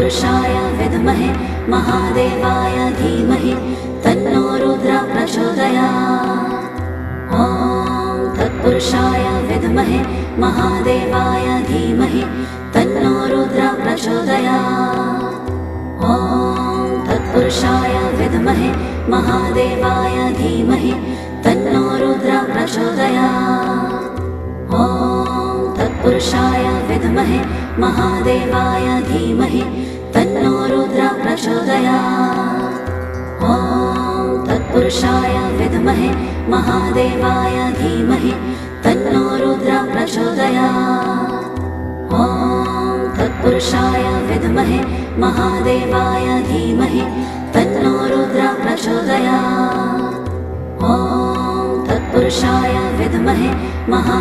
तत्पुरुषाय विद्महे महादेवाय धीमहि तन्नो रुद्रः प्रचोदयात्। ॐ तत्पुरुषाय विद्महे महादेवाय धीमहि तन्नो रुद्रः प्रचोदयात्। ॐ तत्पुरुषाय विद्महे महादेवाय धीमहि तन्नो रुद्रः प्रचोदयात्। ॐ तत्पुरुषाय विद्महे महादेवाय धीमहि तन्नो रुद्रः प्रचोदयात्। ॐ तत्पुरुषाय विद्महे महादेवाय धीमहि तन्नो रुद्रः प्रचोदयात्। ॐ तत्पुरुषाय विद्महे महादेवाय धीमहि तन्नो रुद्रः प्रचोदयात्। ॐ तत्पुरुषाय विद्महे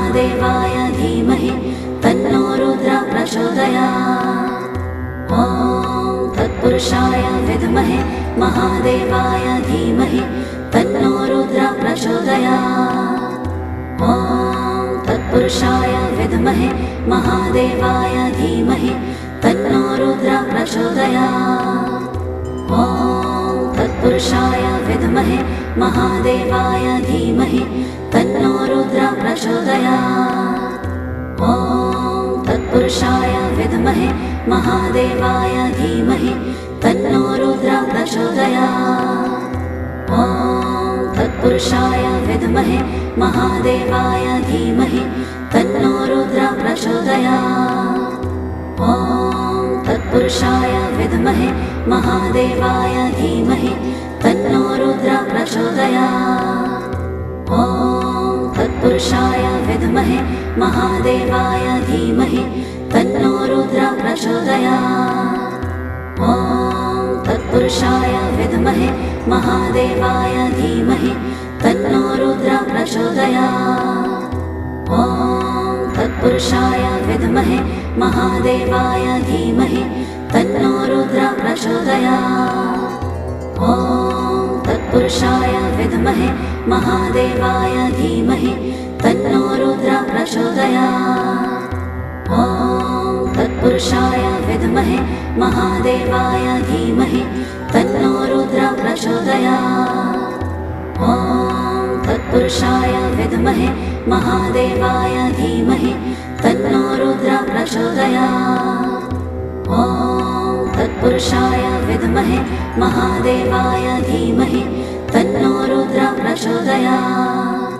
महादेवाय धीमहि तन्नो रुद्रः प्रचोदयात्। ॐ तत्पुरुषाय विद्महे महादेवाय धीमहि तन्नो रुद्रः प्रचोदयात्। ॐ तत्पुरुषाय विद्महे महादेवाय धीमहि तन्नो रुद्रः प्रचोदयात्। ॐ तत्पुरुषाय विद्महे महादेवाय धीमहि तन्नो रुद्रः प्रचोदयात्। ॐ तत्पुरुषाय विद्महे महादेवाय धीमहि तन्नो रुद्रः प्रचोदयात्। ॐ तत्पुरुषाय विद्महे महादेवाय धीमहि तन्नो रुद्रः प्रचोदयात्। ॐ तत्पुरुषाय विद्महे महादेवाय धीमहि तन्नो रुद्रः प्रचोदयात्। ॐ तत्पुरुषाय विद्महे महादेवाय धीमहि तन्नो रुद्रः प्रचोदयात्। ॐ तत्पुरुषाय विद्महे महादेवाय धीमहि तन्नो रुद्रः प्रचोदयात्। ॐ तत्पुरुषाय विद्महे महादेवाय धीमहि तन्नो रुद्रः प्रचोदयात्। ॐ तत्पुरुषाय विद्महे महादेवाय धीमहि तन्नो रुद्रः प्रचोदयात्। ॐ तत्पुरुषाय विद्महे महादेवाय धीमहि तन्नो रुद्रः प्रचोदयात्। ॐ तत्पुरुषाय विद्महे महादेवाय धीमहि तन्नो रुद्रः प्रचोदयात्। ॐ तत्पुरुषाय विद्महे महादेवाय धीमहि तन्नो रुद्रः प्रचोदयात्।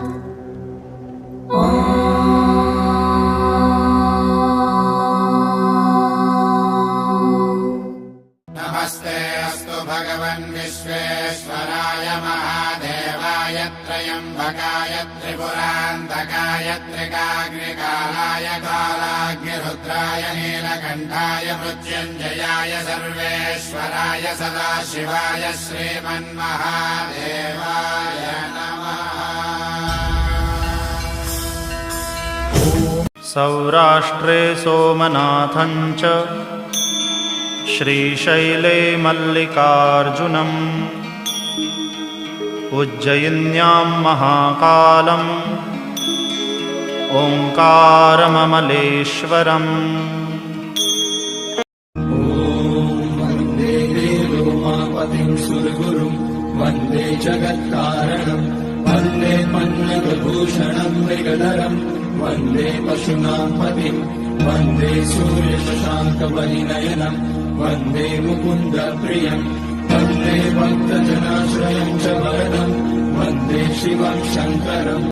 नमस्ते अस्तु भगवन् विश्वेश्वराय महादेवाय त्र्यम्बकाय त्रिपुरान्तकाय त्रिकाग्निकालाय कालाग्निरुद्राय नीलकण्ठाय मृत्युञ्जयाय सर्वेश्वराय सदाशिवाय श्रीमन्महादेवाय नमः। सौराष्ट्रे सोमनाथं च श्रीशैले मल्लिकार्जुनम् उज्जयिन्यां महाकालम् ओङ्कारममलेश्वरम्। वन्दे देवोमापतिं सुरगुरुं वन्दे जगत्कारणं वन्दे मन्नतभूषणं मृगधरं वन्दे पशूनां पतिं वन्दे सूर्यशशाङ्कवलिनयनं वन्दे मुकुन्दप्रियं वन्दे भक्तजनाश्रयं च वरदं वन्दे शिवं शङ्करम्।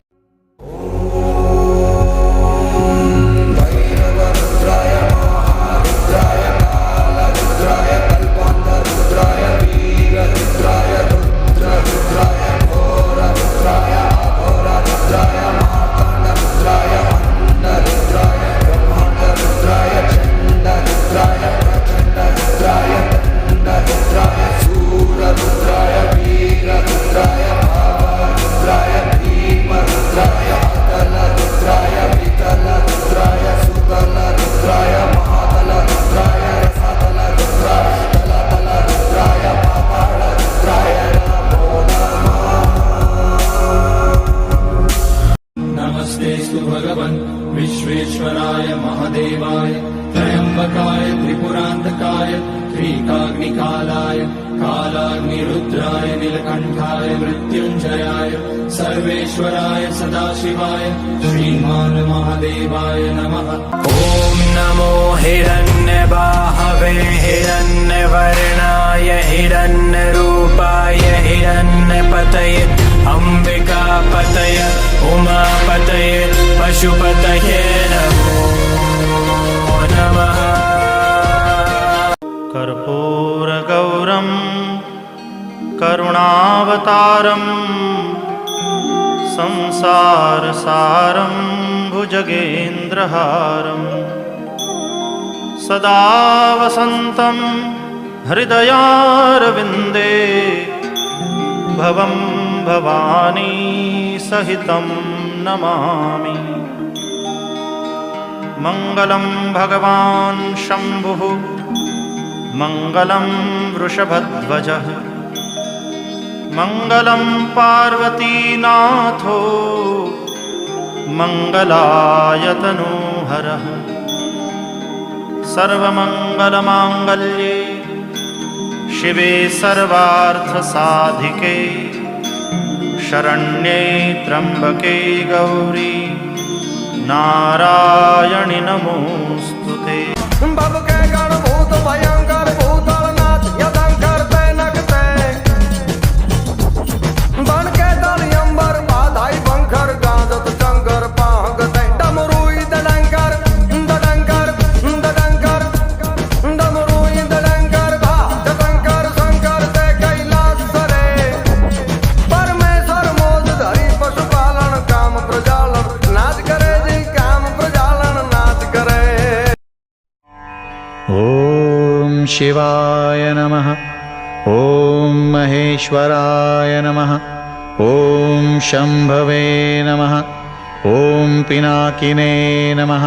नमस्तेस्तु भगवन् विश्वेश्वराय महादेवाय त्र्यम्बकाय त्रिपुरान्तकाय त्रिकाग्निकालाय कालाग्निरुद्राय नीलकण्ठाय मृत्युञ्जयाय सर्वेश्वराय सदाशिवाय श्रीमान् महादेवाय नमः। ॐ नमो हिरण्यबाहवे हिरण्यवर्णाय हिरण्यरूपाय हिरण्यपतये अम्बिकापतये उमापतये पशुपतये नमो नमः। कर्पूरगौरं करुणावतारं संसारसारं भुजगेन्द्रहारं सदा वसन्तं हृदयारविन्दे भवं भवानी सहितं नमामि। मङ्गलं भगवान् शम्भुः मङ्गलं वृषभध्वजः मङ्गलं पार्वतीनाथो मङ्गलायतनोहरः सर्वमङ्गलमाङ्गल्ये शिवे सर्वार्थसाधिके शरण्ये त्र्यम्बके गौरी नारायणि नमोऽस्तुते। ॐ शिवाय नमः। ॐ महेश्वराय नमः। ॐ शम्भवे नमः। ॐ पिनाकिने नमः।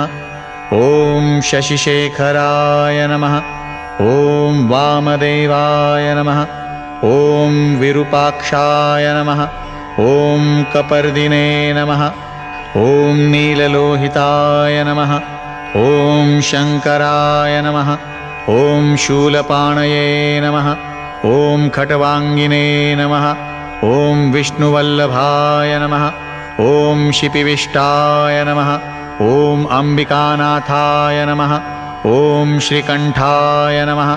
ॐ शशिशेखराय नमः। ॐ वामदेवाय नमः। ॐ विरूपाक्षाय नमः। ॐ कपर्दिने नमः। ॐ नीललोहिताय नमः। ॐ शङ्कराय नमः। ॐ शूलपाणये नमः। ॐ खट्वाङ्गिने नमः। ॐ विष्णुवल्लभाय नमः। ॐ शिपिविष्टाय नमः। ॐ अम्बिकानाथाय नमः। ॐ श्रीकण्ठाय नमः।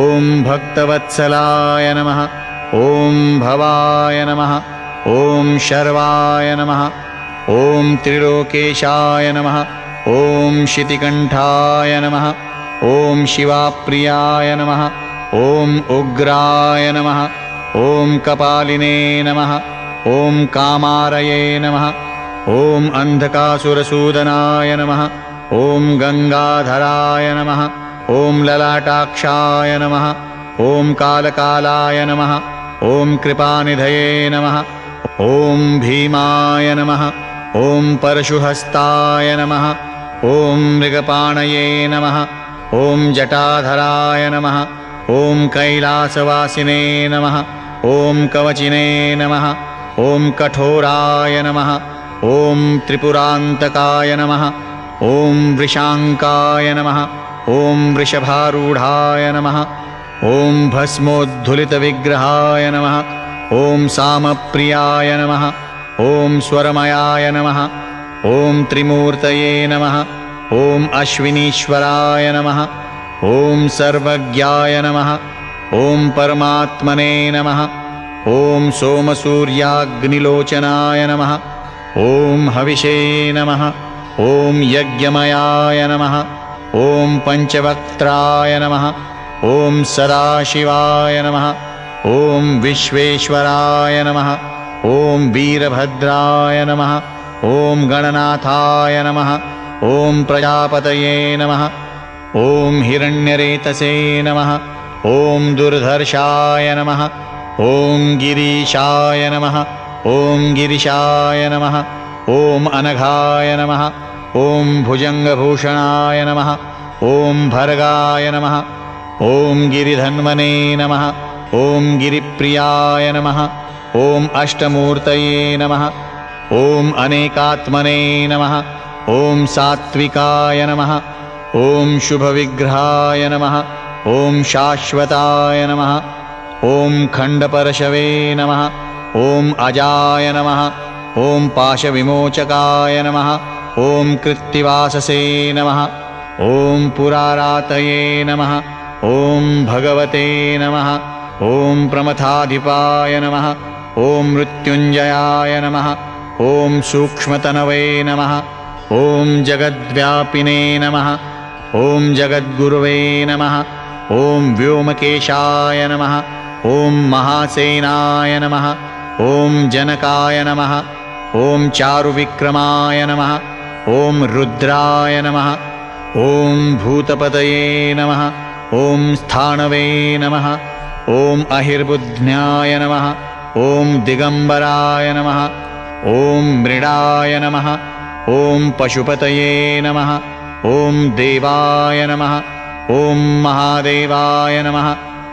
ॐ भक्तवत्सलाय नमः। ॐ भवाय नमः। ॐ शर्वाय नमः। ॐ त्रिलोकेशाय नमः। ॐ शितिकण्ठाय नमः। ॐ शिवाप्रियाय नमः। ॐ उग्राय नमः। ॐ कपालिने नमः। ॐ कामारये नमः। ॐ अन्धकासुरसूदनाय नमः। ॐ गङ्गाधराय नमः। ॐ ललाटाक्षाय नमः। ॐ कालकालाय नमः। ॐ कृपानिधये नमः। ॐ भीमाय नमः। ॐ परशुहस्ताय नमः। ॐ मृगपाणये नमः। ॐ जटाधराय नमः। ॐ कैलासवासिने नमः। ॐ कवचिने नमः। ॐ कठोराय नमः। ॐ त्रिपुरान्तकाय नमः। ॐ वृषाङ्काय नमः। ॐ वृषभारूढाय नमः। ॐ भस्मोद्धुलितविग्रहाय नमः। ॐ सामप्रियाय नमः। ॐ स्वरमयाय नमः। ॐ त्रिमूर्तये नमः। ॐ अश्विनीश्वराय नमः। ॐ सर्वज्ञाय नमः। ॐ परमात्मने नमः। ॐ सोमसूर्याग्निलोचनाय नमः। ॐ हविषे नमः। ॐ यज्ञमयाय नमः। ॐ पञ्चवक्त्राय नमः। ॐ सदाशिवाय नमः। ॐ विश्वेश्वराय नमः। ॐ वीरभद्राय नमः। ॐ गणनाथाय नमः। ॐ प्रजापतये नमः। ॐ हिरण्यरेतसे नमः। ॐ दुर्धर्षाय नमः। ॐ गिरीशाय नमः। ॐ गिरिशाय नमः। ॐ अनघाय नमः। ॐ भुजङ्गभूषणाय नमः। ॐ भर्गाय नमः। ॐ गिरिधन्वने नमः। ॐ गिरिप्रियाय नमः। ॐ अष्टमूर्तये नमः। ॐ अनेकात्मने नमः। ॐ सात्विकाय नमः। ॐ शुभविग्रहाय नमः। ॐ शाश्वताय नमः। ॐ खण्डपरशवे नमः। ॐ अजाय नमः। ॐ पाशविमोचकाय नमः। ॐ कृत्तिवाससे नमः। ॐ पुरारातये नमः। ॐ भगवते नमः। ॐ प्रमथाधिपाय नमः। ॐ मृत्युञ्जयाय नमः। ॐ सूक्ष्मतनवे नमः। ॐ जगद्व्यापिने नमः। ॐ जगद्गुरुवे नमः। ॐ व्योमकेशाय नमः। ॐ महासेनाय नमः। ॐ जनकाय नमः। ॐ चारुविक्रमाय नमः। ॐ रुद्राय नमः। ॐ भूतपतये नमः। ॐ स्थाणवे नमः। ॐ अहिर्बुध्न्याय नमः। ॐ दिगम्बराय नमः। ॐ मृडाय नमः। ॐ पशुपतये नमः। ॐ देवाय नमः। ॐ महादेवाय नमः।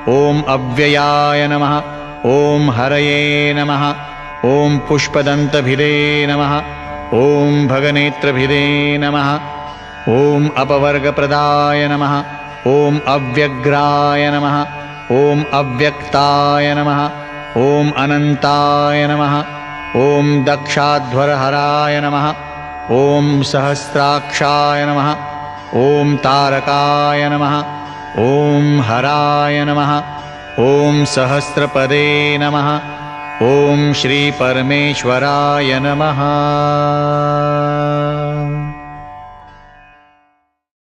ॐ अव्ययाय नमः। ॐ हरये नमः। ॐ पुष्पदन्तभिदे नमः। ॐ भगनेत्रभिदे नमः। ॐ अपवर्गप्रदाय नमः। ॐ अव्यग्राय नमः। ॐ अव्यक्ताय नमः। ॐ अनन्ताय नमः। ॐ दक्षाध्वरहराय नमः। ॐ सहस्राक्षाय नमः। ॐ तारकाय नमः। ॐ हराय नमः। ॐ सहस्रपदे नमः। ॐ श्रीपरमेश्वराय नमः।